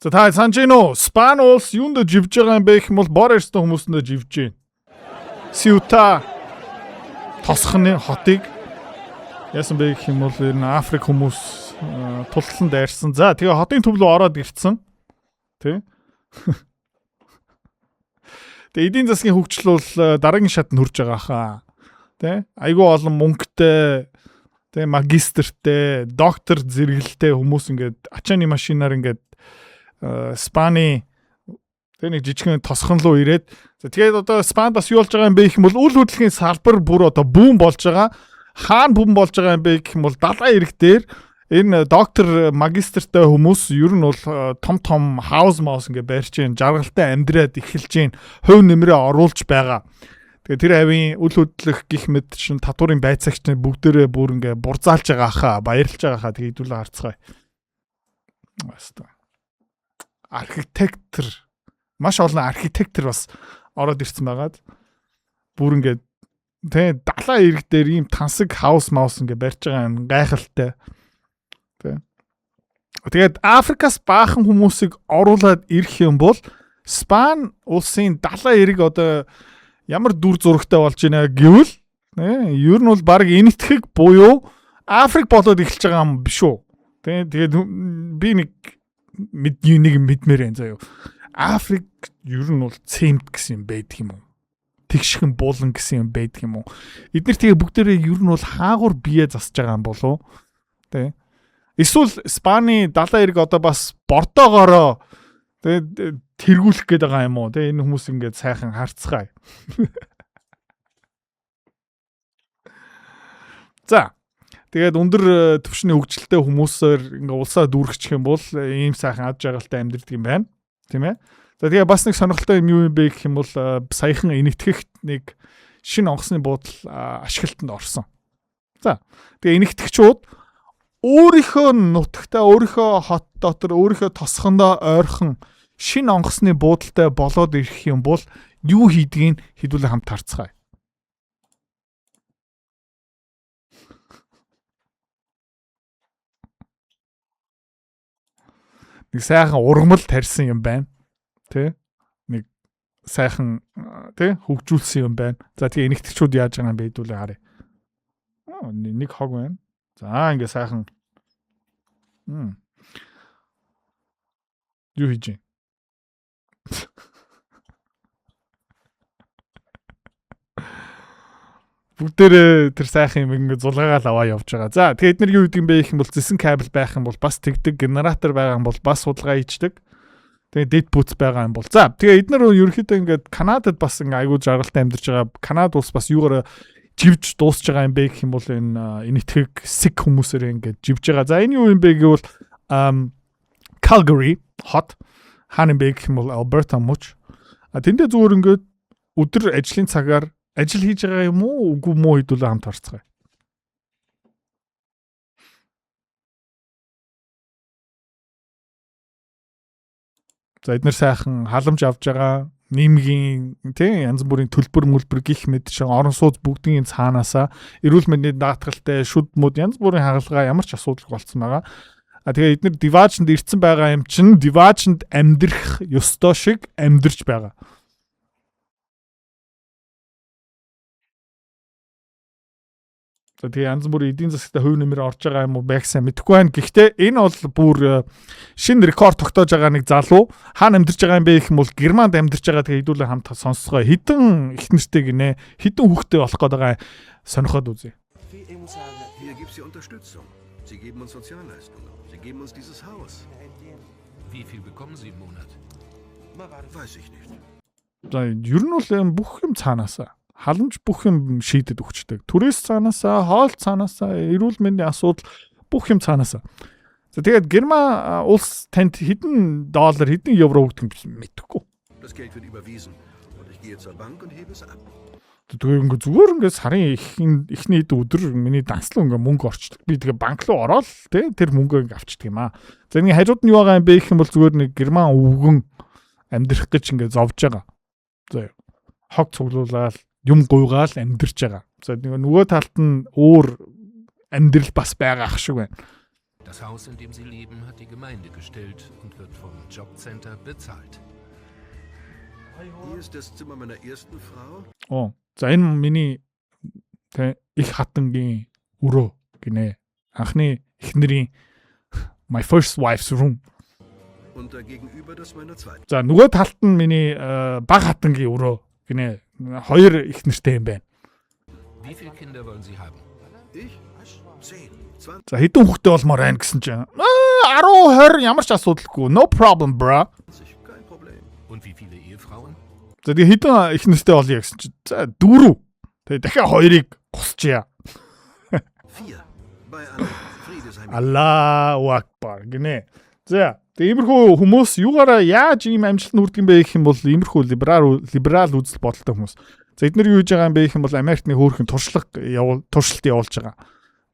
За та санаж гин үү? Спан улс юунд живж байгаа юм бэ гэх юм бол бор эрсдэн хүмүүсэндээ живж гин. Сиута тосхны хотыг яасан бэ гэх юм бол энэ Африк хүмүүс тултлан дайрсан. За тэгээ хотын төв рүү ороод ирцэн. Тэ? Тэгээ эдийн засгийн хөгжил бол дараагийн шатнд хүрж байгаа хаа. Тэ? Айгүй олон мөнгөтэй, тэ магистртэй, доктор зэрэгэлтэй хүмүүс ингээд ачааны машинаар ингээд Спани тэ нэг жижигхэн тосхон руу ирээд за тэгээд одоо Спанд бас юу болж байгаа юм бэ гэх юм бол үл хөдлөлийн салбар бүр одоо бүүн болж байгаа. Хаана бүүн болж байгаа юм бэ гэх юм бол далайн ирэг дээр энэ доктор магистртэй хүмүүс ер нь бол том хаус маус ингээ барьж гин жаргалтай амьдраад эхэлж гин хувь нэмрээ оруулж байгаа. Тэгээ тэр авийн үл хөдлөх гих мэд шин татварын байцаагч нар бүгдээрээ бүр ингээ бурзаалж байгаа хаа баярлж байгаа хаа тэгээд хэдүүлээ харцгаая. Архитектор маш олон архитектор бас ороод ирсэн байгаад бүр ингээ тэ далайн ирэг дээр ийм тансаг хаус маус ингээ барьж байгаа юм гайхалтай. Тэгээд Африкаас баахан хүмүүсийг оруулаад ирэх юм бол Спан улсын далайн эрэг одоо ямар дүр зурагтай болж байна гэвэл ер нь бол баг энэтхэг буюу Африк болоод эхэлж байгаа юм биш үү? Тэгээд би нэг мэдмээр энэ заяа. Африк ер нь бол цемт гэсэн юм байдаг юм уу? Тэгшхэн буулан гэсэн юм байдаг юм уу? Эдгээр тэгээ бүгдээрээ ер нь бол хаагур бие засаж байгаа юм болов уу? Тэ. Эсвэл Спаны далайн эрэг одоо бас бордоогоороо тэгээд тэргүүлэх гээд байгаа юм уу? Тэ энэ хүмүүс ингээд сайхан харцгаая. За. Тэгээд өндөр түвшний хөгжилтэй хүмүүсээр ингээ улсаа дүүргэх юм бол ийм сайхан ад жаргалтай амьдэрдэг юм байна. Тийм ээ. За тэгээ бас нэг сонирхолтой юм юу юм бэ гэх юм бол саяхан энэтхэгт нэг шинэ онгоцны буудал ашиглалтанд орсон. За. Тэгээ энэтхэгчүүд өөрийнхөө нутагтаа өөрийнхөө хот дотор өөрийнхөө тосхондоо ойрхон шинэ онгоцны буудалтай болоод ирэх юм бол юу хийдгийг хэдүүлээ хамт харцгаая. Нэг сайхан ургамал тарьсан юм байна. Тэ? Нэг сайхан тэ хөгжүүлсэн юм байна. За тэгээ энэгтэйчүүд яаж байгаа юм бэ хэдүүлээ харъя. Нэг хог байна. За ингээ сайхан юу хийж байна? Бүгдээрээ тэр сайхан юм ингээ зулгаагаал аваа явж байгаа. За тэгээд эдгээр юу гэдэг юм бэ гэх юм бол зэсэн кабель байх юм бол бас тэгдэг, генератор байгаа юм бол бас судалгаа хийдэг. Тэгээд дэд бүтц байгаа юм бол. За тэгээд эдгээр ерөнхийдөө ингээд Канадад бас ингээ айгүй жаргалтай амьдарч байгаа. Канад улс бас юугаар живж дуусж байгаа юм бэ гэх юм бол энэ энэтхэг сик хүмүүсээр ингээд живж байгаа. За энэ юу юм бэ гэвэл Calgary hot хаана юм бэ гэх юм бол Alberta муч. Тэндээ зүгээр ингээд өдөр ажлын цагаар ажил хийж байгаа юм уу үгүй мүү хэдүүлээ хамт харцгаая. За эдгээр сайхан халамж авж байгаа нийгмийн тийм янз бүрийн төлбөр мөлбөр гих мэд шиг орон сууц бүгдийн цаанаасаа эрүүл мэндийн даатгалтай шүд мод янз бүрийн хагалгаа ямар ч асуудал болцсон байгаа. Тэгээ эдгээр диваачнд ирсэн байгаа юм чинь диваачнд амьдрах ёстой шиг амьдарч байгаа. За тэгээ янз бүрийн эдийн засагт хувь нэмэр орж байгаа юм уу байгсаа мэдэхгүй байна. Гэхдээ энэ бол бүр шинэ рекорд тогтоож байгаа нэг залуу хаана амьдарч байгаа юм бэ гэх юм бол Германд амьдарч байгаа. Тэгээ хэдүүлээ хамт сонсцгоо. Хэдэн их нэртэй гинэ. Хэдэн хүүхдээ болох гээд байгаа сонирхоод үзье. Hier gibt sie Unterstützung. Sie geben uns Sozialleistungen. Sie geben uns dieses Haus. Wie viel bekommen Sie im Monat? Weiß ich nicht. За ер нь бол бүх юм цаанаасаа халамж бүх юм шийдэд өгчдөг. Түрээс цаанаасаа, хоол цаанаасаа, эрүүл мэндийн асуудал бүх юм цаанаасаа. За тэгээд Герман улс танд хэдэн доллар, хэдэн евро өгдөг юм мэдэхгүй. Das Geld wird überwiesen und ich gehe zur Bank und hebe es ab. Тэгээд зүгээр ингээд сарын эхний өдөр миний данслуу ингээд мөнгө орчдөг. Би тэгээ банк руу ороод тэр мөнгөө ингээд авчдаг юм аа. За энэ хажууд нь юу байгаа юм бэ гэх юм бол зүгээр нэг Герман өвгөн амьдрах гэж ингээд зовж байгаа. За хог цуглуулаад юм гуйгаал амьдарч байгаа. За нөгөө талд нь өөр амьдрал бас байгаа ах шиг байна. Das Haus, in dem sie leben, hat die Gemeinde gestellt und wird vom Jobcenter bezahlt. Hier ist das Zimmer meiner ersten Frau. За энэ миний их хатангийн өрөө гинэ. Анхны эхнэрийн my first wife's room. Und dagegenüber das meiner zweiten. За нөгөө талд нь миний баг хатангийн өрөө гинэ. Хоёр их нэртэй юм байна. Wie viele Kinder wollen Sie haben? Ich? 10, 20. За хэдэн хүүхдээ болмоор байна гэсэн чинь 10 20 ямар ч асуудалгүй. No problem, bro. Kein Problem. Und wie viele Ehefrauen? За тэгээ хэдэн их нэртэй болъё гэсэн чинь за 4. Тэгээ дахиад 2-ыг гусчия. 4. Bei einem Friedesheim. Аллаху акбар гинэ. За тэгээ иймэрхүү хүмүүс юугаараа яаж ийм амжилт нүрдэг юм бэ гэх юм бол иймэрхүү либерал үзэл бодолтой хүмүүс. За эдгээр юу хийж байгаа юм бэ гэх юм бол Америкны хөөрхөн туршлалт явуулж байгаа.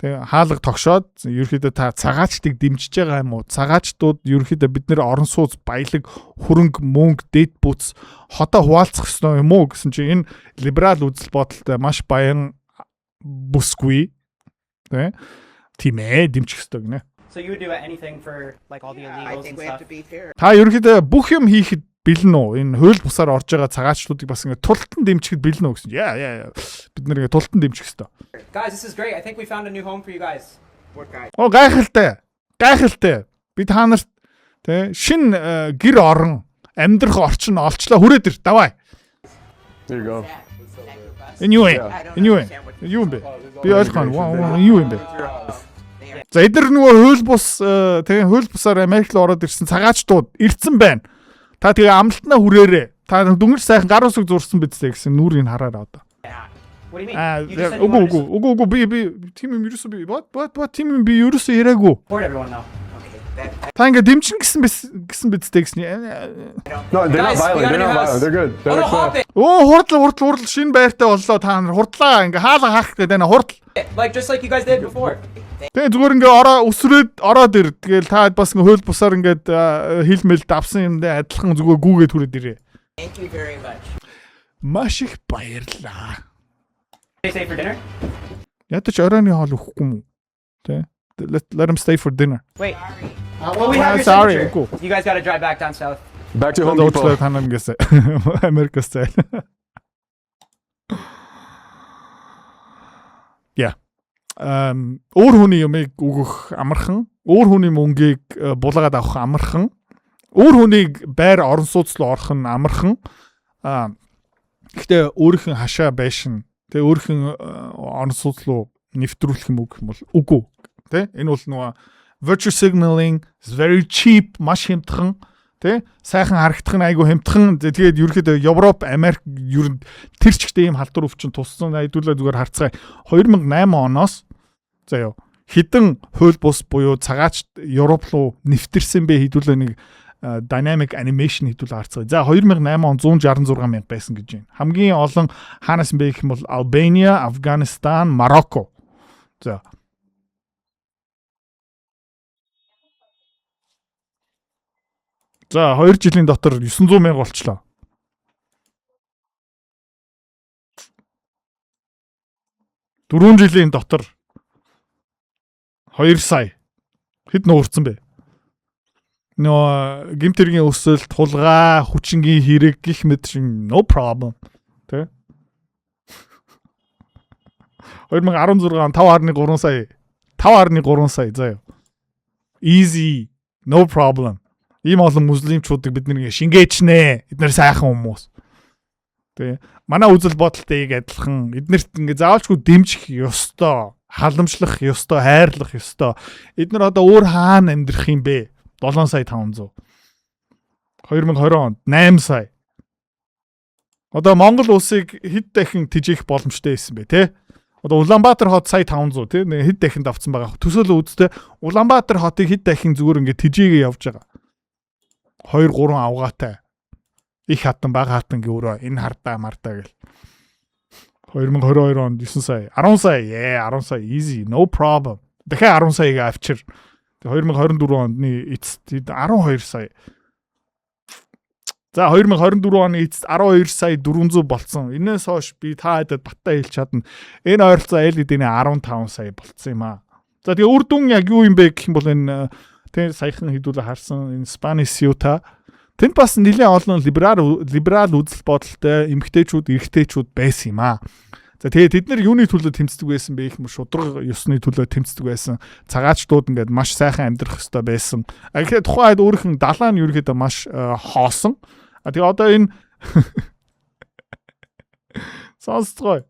Тэгээ хаалга тогшоод ерөөхдөө та цагаачдыг дэмжиж байгаа юм уу? Цагаачдууд ерөөхдөө бид нэр орон сууц, баялаг, хөрөнгө, мөнгө, дэд бүц хотоо хуваалцах ёстой юм уу гэсэн чинь энэ либерал үзэл бодолтой маш баян бүсгүй. Тийм ээ дэмжих ёстой гинэ. So you would do anything for like all the illegals and stuff? Та ерөөхдөө бүх юм хийхэд бэлэн үү? Энэ хууль бусаар орж байгаа цагаачдуудыг бас ингэ тултан дэмжихэд бэлэн үү гэсэн. Яа. Бид нэр ингэ тултан дэмжих ёстой. Guys, this is great. I think we found a new home for you guys. What guy? Гайхалтай. Би та нарт шин гэр орон амьдрах орчин олчлоо хүрээд ир. Давай. There you go. Энэ юу юм бэ? Би ойлгоно. Юу юм бэ? За эдгээр нөгөө хууль бус тэгээ хууль бусаар Америк руу ороод ирсэн цагаачдууд ирцэн байна. Та тэгээ амлалтнаа хүрээрээ. Та дүнгийн сайхан гар усыг зурсан бидсээ гэсэн нүрийг хараараа одоо. What do you mean? You just said you wanted to Үгүй би тим юм ерөөсөө би what тим юм би ерөөсөө яриаггүй. support everyone though. Та ингээ дэмчин гэсэн бидсээ гэсэн. No, they're Guys, not we got a violent. They're new not house. violent. They're good. They're Oh no, hop like it! Хурдл шинэ байртай боллоо та нар хурдлаа ингээ хаалга хаах гэдэг нэ хурдл. Like just like you guys did before. Тэгээ зүгээр ингээ ороод ир. Тэгэл та бас ингээ хууль бусаар ингээд хилмэл давсан юм дэ адилхан зүгээр гүүгээд хүрээд ирээ. Thank you very much. Маш их баярлаа. They stay for dinner? Ядаж оройны хоол өгөхгүй юм уу? Тэ? Let them stay for dinner. Wait. Well, we have your Sorry, signature. cool. You guys got to drive back down south. back to Home Уучлаарай Depot. та намгаас Америкастай. Yeah. Өөр хүний юмыг өгөх амархан, өөр хүний мөнгийг булгаад авах амархан, өөр хүнийг байр орон сууц руу орох нь амархан. Гэхдээ өөрийнх нь хашаа байшин, тэгээ өөрийнх нь орон сууц руу нэвтрүүлэх юм үг юм бол үгүй. Тэ? Энэ бол нөгөө virtue signaling is very cheap, маш хямдхан. Тэ? Сайхан харагдах нь айгүй хямдхан. Тэгээд ерөөхдөө Европ, Америк ер нь тэр чигтээ ийм халдвар өвчин туссан айдуулаа зүгээр харцгаая. 2008 оноос заяа хэдэн хууль бус буюу цагаач Европ руу нэвтэрсэн бэ хэдүүлээ нэг dynamic animation хэдүүлээ харцгаая. За 2008 он 166 мянга байсан гэж байна. Хамгийн олон хаанаас бэ гэх юм бол Albania, Afghanistan, Morocco. За 2 жилийн дотор 900 мянга болчлоо. Дөрвөн жилийн дотор 2 сая хэд нуурсан бэ? Нөө гимтэргийн өсөлт, тулгаа, хүчингийн хэрэг гих мэт шин no problem. Тэ? 2016 он 5.3 сая. 5.3 сая заяа. Easy, no problem. Ийм олон муслимчуудыг бид нэг шингээч нэ. Эдгээр сайхан хүмүүс. Тэ. Манай үзэл бодолтой адилхан. Эднэрт ингээ заавалчгүй дэмжих ёстой, халамжлах ёстой, хайрлах ёстой. Эднэр одоо өөр хаана амьдрах юм бэ? 7 сая 500. 2020 онд 8 сая. Одоо Монгол улсыг хэд дахин тижээх боломжтой байсан бэ, тэ? Одоо Улаанбаатар хот сая 500 тий хэд дахин давцсан байгаа. Төсөөлө үзтээ Улаанбаатар хотыг хэд дахин зүгээр ингээ тижээгээ явж байгаа. 2 3 авгаатай. Их хатан бага хатан гөрөө энэ хардаа мартаа гэл. 2022 онд 9 сая, 10 сая, 10 сая easy, no problem. Дахиад 10 саяг авчир. 2024 ондны эцэст 12 сая. За 2024 оны эцэст 12 сая 400 болцсон. Энээс хойш би та хэдэд баттай хэлж чадна. Энэ ойролцоо LED-ний 15 сая болцсон юм аа. За тэгээ үр дүн яг юу юм бэ гэх юм бол энэ тэг саяхан хэдүүлээ харсан энэ Spanish Ceuta тэнд бас нэлээд олон либерал үзэл бодолтой эмэгтэйчүүд, эрэгтэйчүүд байсан юм аа. За тэгээ тэд нар юуны төлөө тэмцдэг байсан бэ гэх юм шудраг ёсны төлөө тэмцдэг байсан. Цагаачдууд ингээд маш сайхан амьдрах ёстой байсан. Тэгэхээр тухайн үед өөрийнх нь далаа нь ерөөхдөө маш хоосон. Тэгээ одоо энэ сонсцгой.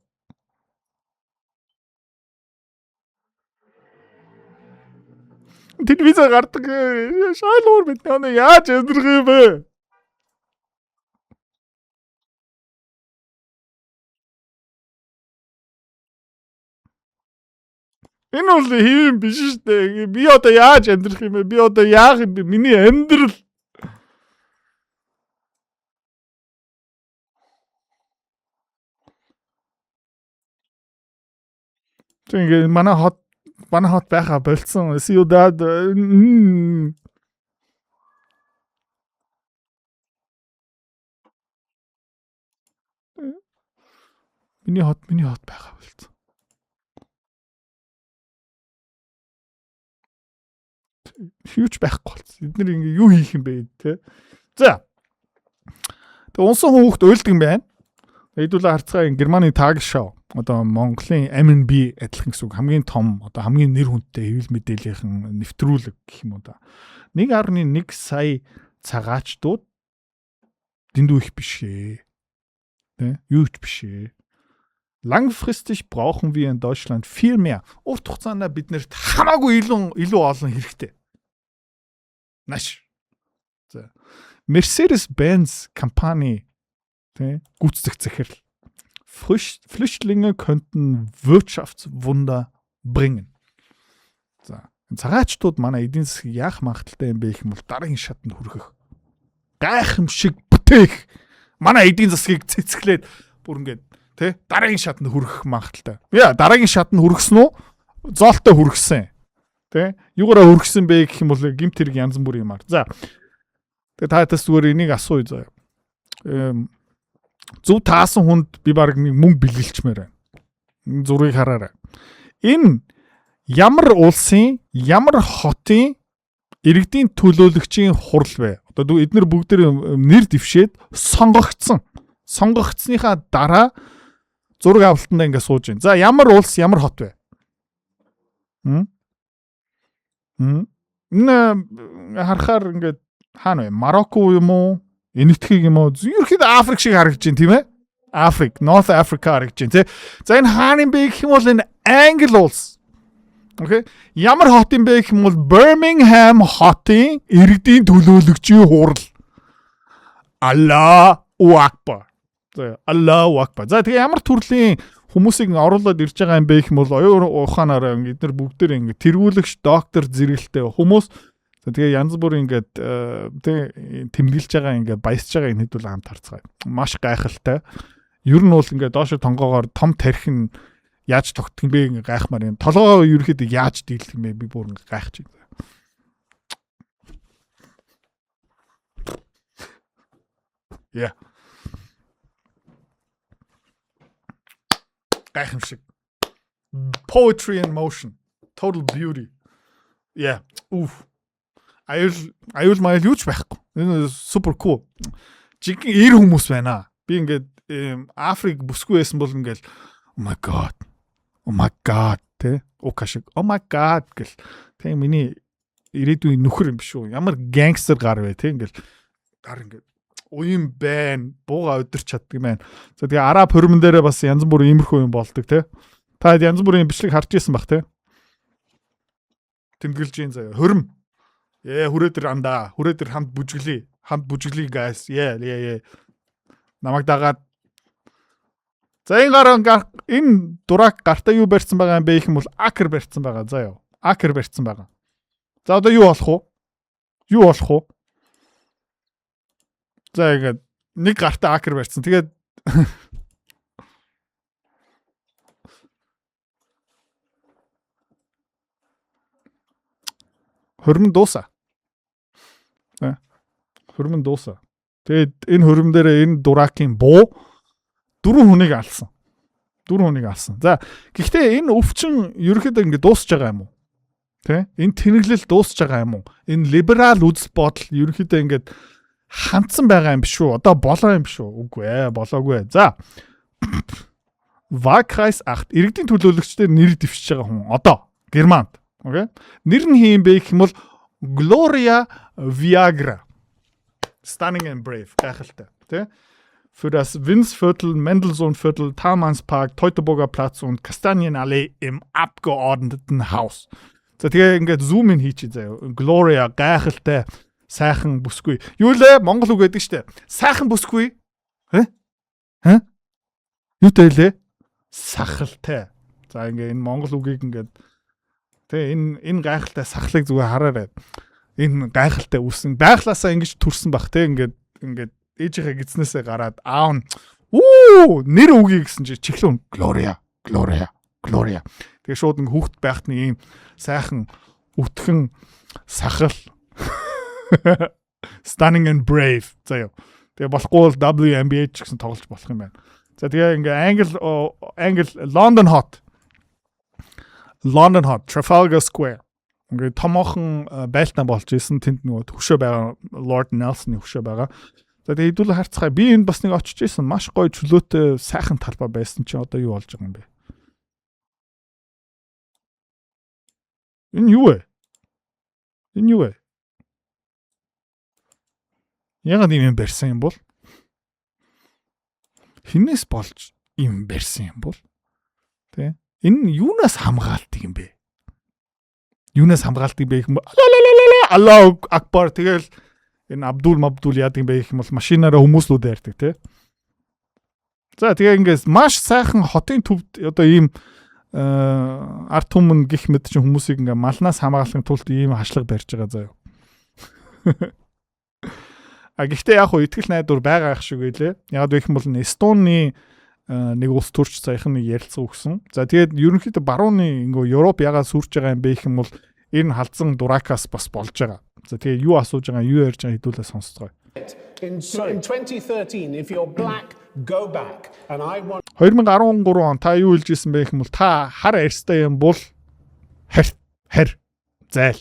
Телевизээр гардаг шалгуур бид нөө яаж амьдрах юм бэ? Энэ бол хэвэн биш шүү дээ. Би одоо яаж амьдрах юм бэ? Би одоо яах юм бэ? Миний амьдрал. Тэг манай хот байха болцсон. Ciudad Миний хот байха болцсон. Huge байхгүй болсон. Эдгээр ингээ юу хийх юм бэ те. За. Тэг унсан хүүхд уйлдаг юм байна. Хэдүүлээ харцгаа энэ Германы Tagesschau одоо Монголын MNB адилхан гэсэн үг хамгийн том одоо хамгийн нэр хүндтэй хэвлэл мэдээллийн нэвтрүүлэг гэх юм уу да. 1.1 сая цагаачдууд дэндүү их биш ээ. Тэ? Юу ч биш ээ. Langfristig brauchen wir in Deutschland viel mehr. Урт хугацаанд биднэрт хамаагүй илүү олон хэрэгтэй. Наш. За. Mercedes-Benz компани тэ гүйцэтгэх захирал. Flüchtlinge könnten Wirtschaftswunder bringen. За. Цагаачдууд манай эдийн засгийг яах магадaltaй юм бэ гэх юм бол дараагийн шатанд хүрэх. Гайхамшиг бүтээх. Манай эдийн засгийг цэцгэлээд бүр ингээд тэ дараагийн шатанд хүрэх магадaltaй. Яа, дараагийн шатанд хүргэсэн үү? Зоолтой хүргэсэн. Тэ? Юугаараа хүргэсэн бэ гэх юм бол гимт хэрэг янз бүрийн юмар. За. Тэгээ таатас зүгээр энийг асууя заяа. Зөв таасан хүнд би баг нэг мөнгө бэлгэлчмээр байна. Зургийг хараарай. Энэ ямар улсын, ямар хотын иргэдийн төлөөлөгчийн хурал вэ? Одоо эдгээр бүгд нэр дэвшээд сонгогдсон. Сонгогдсныхаа дараа зураг авалтанда ингэ сууж байна. За ямар улс, ямар хот вэ? Энэ харахаар ингээд хаана вэ? Марокко юм уу? Энэтхэг юм уу? Ерөөхдөө Африк шиг харагдаж байна тийм ээ? Африк, North Africa харагдаж байна тий. За энэ хаана юм бэ гэх юм бол энэ Англи улс. Окей. Ямар хот юм бэ гэх юм бол Birmingham хотын иргэдийн төлөөлөгчийн хурал. Аллаху акбар. За Аллаху акбар. За тэгээ ямар төрлийн хүмүүсийг оруулаад ирж байгаа юм бэ гэх юм бол оюун ухаанаар эдгээр бүгдээр ингэ тэргүүлэгч, доктор зэрэгэлтэй хүмүүс. Тэгээ янз бүрийн ингээд тэг тэмдэглэж байгаа ингээд баясж байгаа энэ хэдүүл хамт харцгаая. Маш гайхалтай. Ер нь бол ингээд доошо тонгоогоор том тарих нь яаж тогтох юм бэ ингээд гайхмаар юм. Толгоо ерөөхдөө яаж дийлэх юм бэ би бүр ингээд гайхаж байна. Yeah. Гайхамшиг. Poetry in motion. Total beauty. Yeah. Oof. Аюул маяг юуч байхгүй. Энэ супер кул. Жиг эр хүмүүс байна. Би ингээд Африк бүсгүй байсан бол ингээд oh my god тэ укашиг oh my god гэл тэ миний ирээдүйн нөхөр юм биш үү? Ямар гангстер гар вэ тэ ингээд гар ингээд уян байна. Бууга өдөрч чаддаг юм байна. За тэгээ араб хөрмөн дээрээ бас янз бүрийн иймэрхүү юм болдог тэ. Та янз бүрийн бичлэг харж ирсэн бах тэ. Тэмдэглэж юм заяа. Хөрм хүрээдэр андаа. Хүрээдэр хамт бүжиглээ guys. Yeah. Намайг дагаад. За энэ дурак гартаа юу барьсан байгаа юм бэ гэх юм бол акер барьсан байгаа. За ёо. Акер барьсан байгаа. За одоо юу болох вэ? За ингээд нэг гартаа акер барьсан. Тэгээд хөрмөн дуусаа. Хөрмөн дуусаа. Тэгээд энэ хөрмөн дээр энэ дуракийн буу 4 хүнийг алсан. За гэхдээ энэ өвчин ерөөхдөө ингэ дуусж байгаа юм уу? Тэ? Энэ тэнэглэл дуусч байгаа юм уу? Энэ либерал үзэл бодол ерөнхийдөө ингээд хандсан байгаа юм биш үү? Одоо болоо юм биш үү? Үгүй ээ, болоогүй. За. Wahlkreis 8 иргэдийн төлөөлөгчдээр нэр дэвшиж байгаа хүн. Одоо Германд. Окей? Нэр нь хин бэ гэх юм бол Gloria Viagra. Stunning and brave гайхалтай. Тэ? Für das Winzviertel, Mendelssohnviertel, Thalmannspark, Teutoburger Platz und Kastanienallee im Abgeordnetenhaus. За тэгээ ингээд зум ин хийчих заяа. Gloria гайхалтай сайхан бүсгүй. Юу лээ? Монгол үг гэдэг штэ. Сайхан бүсгүй. Хэ? Юутай лээ? Сахалтай. За ингээд энэ монгол үгийг ингээд тэгээ энэ гайхалтай сахлыг зүгээр хараарай. Энэ гайхалтай үсэн. Байглаасаа ингэж төрсөн бах те ингээд ээжийнхээ гидснээсээ гараад аав нь нэр үгүй гэсэн чи чихлүүн Gloria. Тэгээ шууд нэг хүүхэд байхтны ийм сайхан үтхэн сахал stunning and brave заяа. Тэгээ болохгүй бол WNBA ч гэсэн тоглож болох юм байна. За тэгээ ингээ англи London Hot Trafalgar Square ингээ томоохон байлтаа болж исэн тэнд нөгөө төвшөө байгаа Lord Nelson-ы төвшөө байгаа. За тэгээ хэдүүлээ харцгаая. Би энд бас нэг очиж исэн маш гоё чөлөөтэй сайхан талбай байсан чи одоо юу болж байгаа юм бэ? Энэ юу вэ? Ягаад ийм барьсан юм бол? Хинээс болж ийм барьсан юм бол? Тэ? Энэ юунаас хамгаалдаг юм бэ? Аллах акбар тэгэл энэ Абдул яадаг юм бэ гэх юм бол машинаараа хүмүүслүүд ярьдаг тий. За тэгээ ингээс маш сайхан хотын төвд одоо ийм арт түмэн гих мэд чинь хүмүүсийг ингээ малнаас хамгаалахын тулд ийм хашлаг барьж байгаа заяа. Гэхдээ яг хуу итгэл найдвар байгаа ах шиг байлээ. Яг гэх юм бол Эстоны нэг улс төрч саяхан нэг ярилцсан өгсөн. За тэгээд ерөнхийдөө барууны ингээ Европ ягаад сүрж байгаа юм бэ гэх юм бол энэ халдсан дуракаас бас болж байгаа. За тэгээ юу асууж байгаа юу ярьж байгаа хэдүүлээ сонсцгоо. In 2013 if you're black go back and I want 2013 он та юу хэлж ирсэн бэ гэх юм бол та хар арьстай юм бол хэр зайл.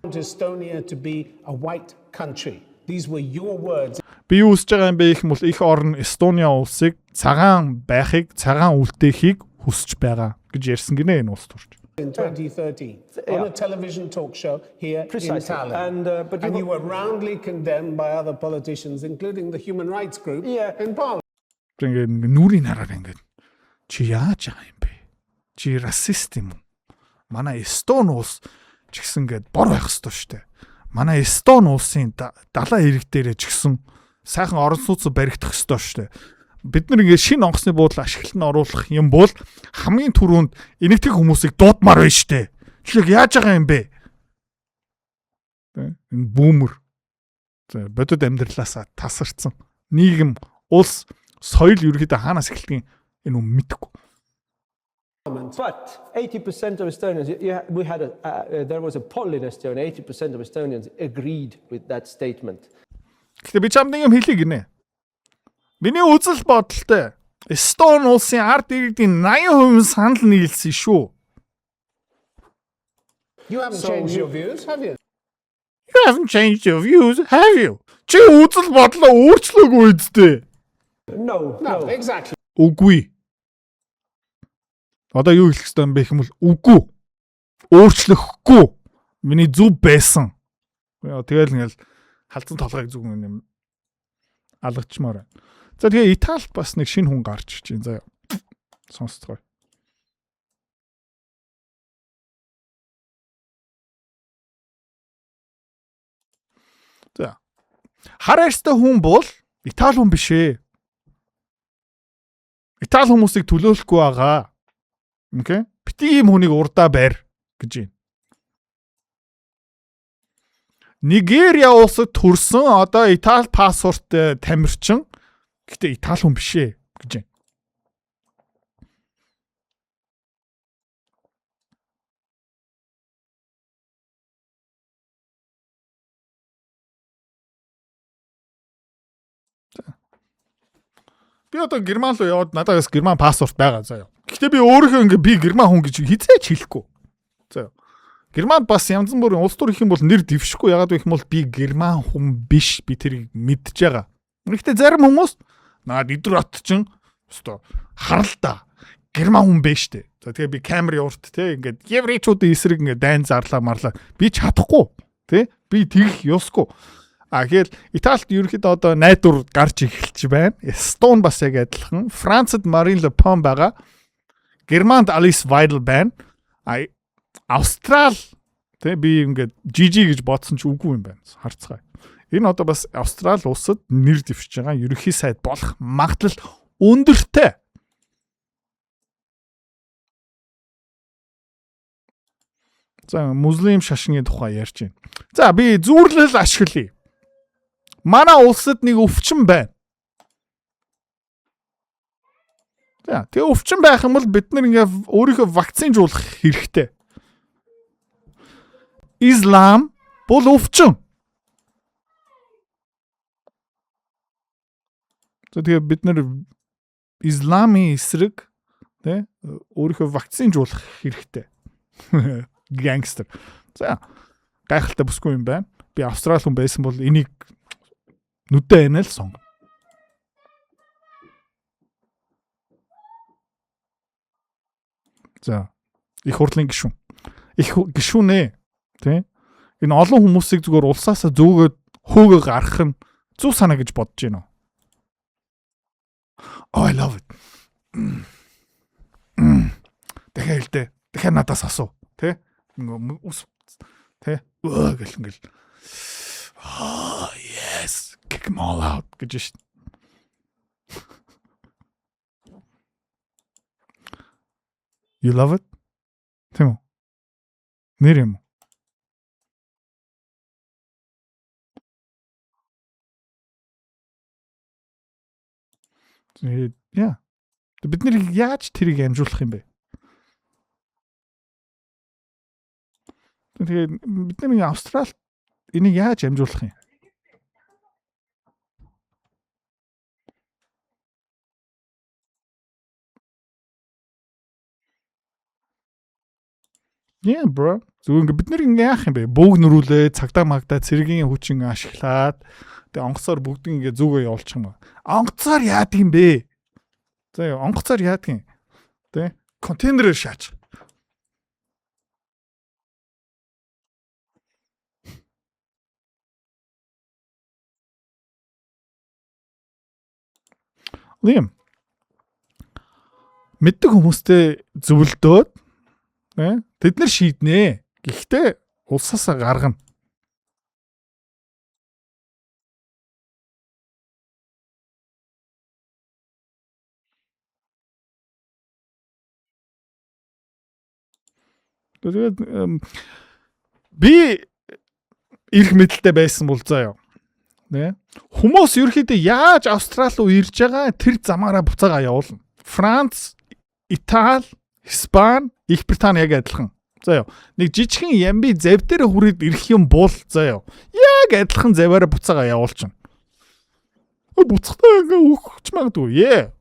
Estonia to be a white country. These were your words. Би юу хүсэж байгаа юм бэ гэх юм бол их орн Эстониа улсыг цагаан байхыг, цагаан үлдээхийг хүсэж байгаа гэж ярьсан гинэ энэ улс төрч. In 2013 on a television talk show here in Tallinn. And you were roundly condemned by other politicians including the human rights group in Parliament. Ингээд нүрийн хараар ингээд чи яаж байгаа юм бэ? Чи расист юм уу? Манай Эстон улс ч гэсэн ингээд бор байх ёстой шүү дээ. Манай Эстон улсын далаа ирэг дээрээ ч гэсэн сайхан орон сууц баригдах ёстой шүү дээ. Бид нар ингээд шинэ онгоцны буудлыг ашиглан оруулах юм бол хамгийн түрүүнд энэтхэг хүмүүсийг дуудмаар байна шүү дээ. Чихэг яаж байгаа юм бэ? Энэ бүүмэр. За бодит амьдралаасаа тасарсан. Нийгэм, улс, соёл ерөөхдөө хаанаас эхэлдэг энэ юм мэдэхгүй. But 80% of Estonians, there was a poll in Estonia, 80% of Estonians agreed with that statement. Гэхдээ би чамд нэг юм хэлье гинэ. Миний үзэл бодолтой Эстон улсын ард иргэдийн 80% санал нийлсэн шүү. You haven't changed your views, have you? You haven't changed your views, have you? Чи үзэл бодлоо өөрчлөөгүй үсттэй. No, exactly. Үгүй. Одоо юу хэлэх ёстой юм бэ гэх юм бол үгүй. Өөрчлөхгүй. Миний зүв байсан. Тэгэл ингээл халдсан толгойг зүгэн юм алгачмаар байна. За тэгээ Италид бас нэг шинэ хүн гарч ирж байна. Заяа. Сонсцгоо. За. Хар арьстай хүн бол Итали хүн биш ээ. Итали хүмүүсийг төлөөлөхгүй байгаа. Окей? Бити ийм хүнийг урдаа барь гэж байна. Нигерия улсад төрсөн одоо Итали паспорт тамирчин гэхдээ Итали хүн биш ээ гэж байна. Би одоо Герман руу яваад надаас Герман паспорт байгаа заяа. Гэхдээ би өөрийнхөө ингээ би Герман хүн гэж хизээч хэлэхгүй. Заяа. Германд бас янз бүрийн улс төр их юм бол нэр дэвшихгүй ягаад вэ гэх юм бол би герман хүн биш би тэрийг мэдж байгаа. Гэхдээ зарим хүмүүс наад идрот чин өстой харалта герман хүн биш дээ. За тэгээ би камерын урт те ингээд еврейчүүдийн эсрэг ингээд дайн зарлаа марлаа. Би чадахгүй те би тэгэх ёсгүй. Гэхэл Италид ерөнхийдөө одоо найдвар гарч эхэлж байна. Эстон бас яг адилхан. Францад Марин Ле Пен байгаа. Германд Алис Вайдл байна. Австрал тэ би ингээд жижиг гэж бодсон ч үгүй юм байна. Харцгаая. Энэ одоо бас Австрал улсад нэр дэвшиж байгаа ерөнхий сайд болох магадлал өндөртэй. За муслим шашны тухай ярьж байна. За би зүүрлэл ашиглая. Манай улсад нэг өвчин байна. За тэгээ өвчин байх юм бол бид нар ингээ өөрийнхөө вакцинжуулах хэрэгтэй. Ислам бол өвчин. За тэгээ бид нар исламын эсрэг тэ өөрийнхөө вакцинжуулах хэрэгтэй. Гангстер. За гайхалтай бүсгүй юм байна. Би Австрали хүн байсан бол энийг нүдэ энэл сонго. За их хурлын гишүүн. Их гишүүнээ тий. Энэ олон хүмүүсийг зүгээр улсаасаа зөөгөөд хөөгөө гаргах нь зүв санаа гэж бодож байна уу? Oh, I love it. Дахиад надаас асуу. Тэ? Ус. Тэ? Гэл ингээл. Oh, yes. Kick them all out. Гэж шít. You love it? Тэм үү? Нэр юм уу? Яа. Бид нэр яаж тэрийг амжуулах юм бэ? Тэгээд бид нар Австрал энийг яаж амжуулах юм? Yeah, bro. Зүгээр бид нар яах юм бэ? Бөөг нөрүүлээ, цагдаа магдаа цэргийн хүчин ашиглаад тэгээ онгоцоор бүгдийг ингээ зүгөө явуулчих юм. Онгоцоор яадаг юм бэ? За онгоцоор яадаг юм? Тэ? Контейнерээр шаач. Лим. Мэддэг хүмүүстэй зөвлөдөөд тэд нар шийднэ. Гэхдээ улсаасаа гаргана. Тэгээд би ирэх мэдэлтэй байсан бол заяа. Нэ? Хүмүүс ерөөхдөө яаж Австрали руу ирж байгаа тэр замаараа буцаага явуулна. Франц, Итали, Испани, Их Британи яг адилхан. Заяа. Нэг жижигхэн ямби зав дээр хүрээд ирэх юм бол заяа. Яг адилхан заваараа буцаага явуулчихна. Буцахтаа ингээ өгч магадгүй.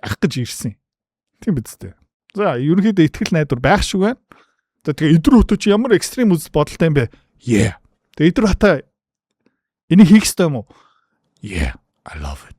Ах гэж ирсэн. Тийм биз дээ. За, ерөнхийдөө итгэл найдвар байх шиг байна. За тэгээ Идэр хотоо чи ямар экстрим үзэл бодолтой юм бэ? Тэгээ Идэр хотоо энийг хийх ёстой юм уу? I love it.